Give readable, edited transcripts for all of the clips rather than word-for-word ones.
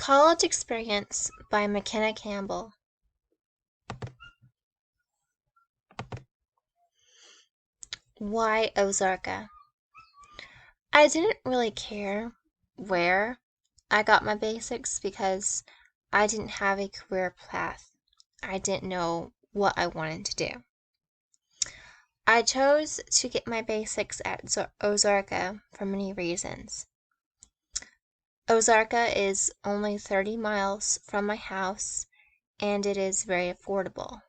College Experience by McKenna Campbell. Why Ozarka? I didn't really care where I got my basics because I didn't have a career path. I didn't know what I wanted to do. I chose to get my basics at Ozarka for many reasons. Ozarka is only 30 miles from my house, and it is very affordable.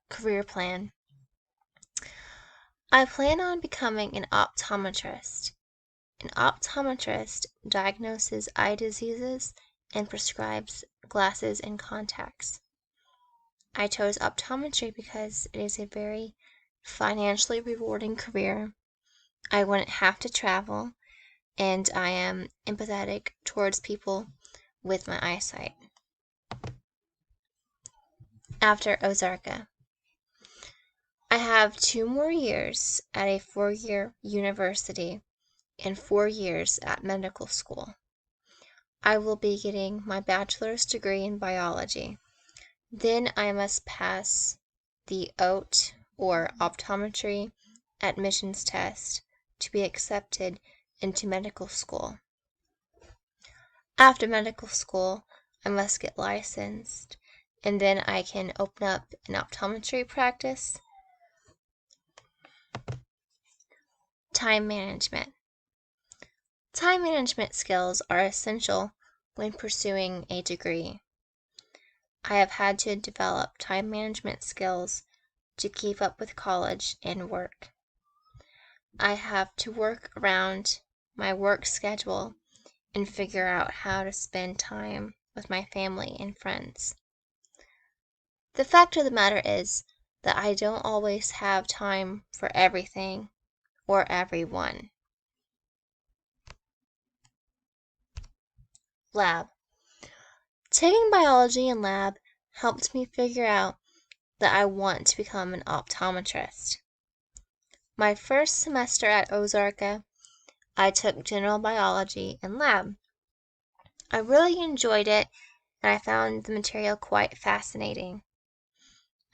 Career plan. I plan on becoming an optometrist. An optometrist diagnoses eye diseases and prescribes glasses and contacts. I chose optometry because it is a very financially rewarding career. I wouldn't have to travel, and I am empathetic towards people with my eyesight. After Ozarka, I have 2 more years at a 4-year university and 4 years at medical school. I will be getting my bachelor's degree in biology. Then I must pass the OAT, or optometry admissions test, to be accepted into medical school. After medical school, I must get licensed, and then I can open up an optometry practice. Time management. Time management skills are essential when pursuing a degree. I have had to develop time management skills to keep up with college and work. I have to work around my work schedule and figure out how to spend time with my family and friends. The fact of the matter is that I don't always have time for everything or everyone. Lab. Taking biology in lab helped me figure out that I want to become an optometrist. My first semester at Ozarka, I took general biology in lab. I really enjoyed it, and I found the material quite fascinating.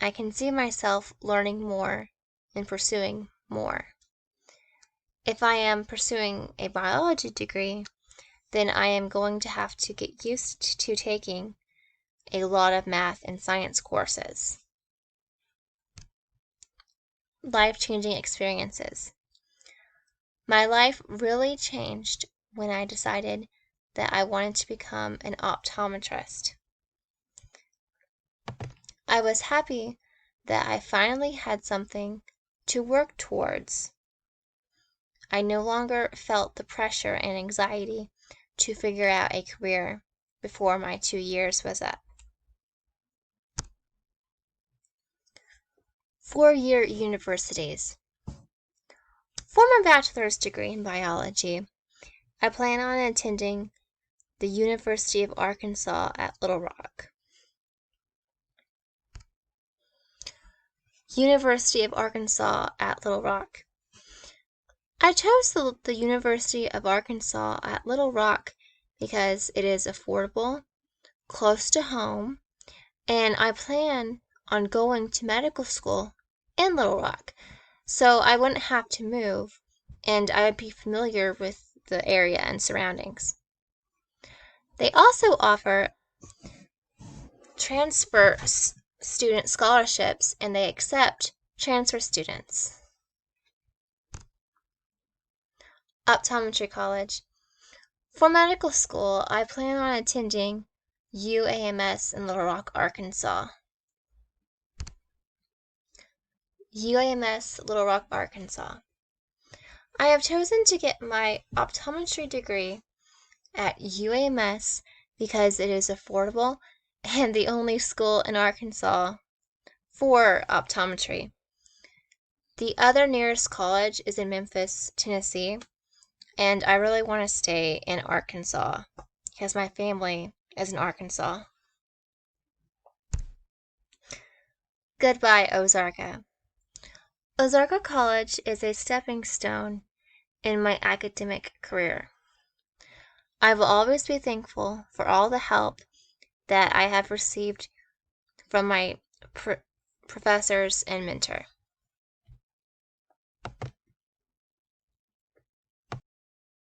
I can see myself learning more and pursuing more. If I am pursuing a biology degree, then I am going to have to get used to taking a lot of math and science courses. Life-changing experiences. My life really changed when I decided that I wanted to become an optometrist. I was happy that I finally had something to work towards. I no longer felt the pressure and anxiety to figure out a career before my 2 years was up. 4-year universities. For my bachelor's degree in biology, I plan on attending the University of Arkansas at Little Rock. University of Arkansas at Little Rock. I chose the University of Arkansas at Little Rock because it is affordable, close to home, and I plan on going to medical school in Little Rock, so I wouldn't have to move, and I would be familiar with the area and surroundings. They also offer transfer student scholarships, and they accept transfer students. Optometry College. For medical school, I plan on attending UAMS in Little Rock, Arkansas. UAMS, Little Rock, Arkansas. I have chosen to get my optometry degree at UAMS because it is affordable and the only school in Arkansas for optometry. The other nearest college is in Memphis, Tennessee, and I really want to stay in Arkansas because my family is in Arkansas. Goodbye, Ozarka. Ozarka College is a stepping stone in my academic career. I will always be thankful for all the help that I have received from my professors and mentor.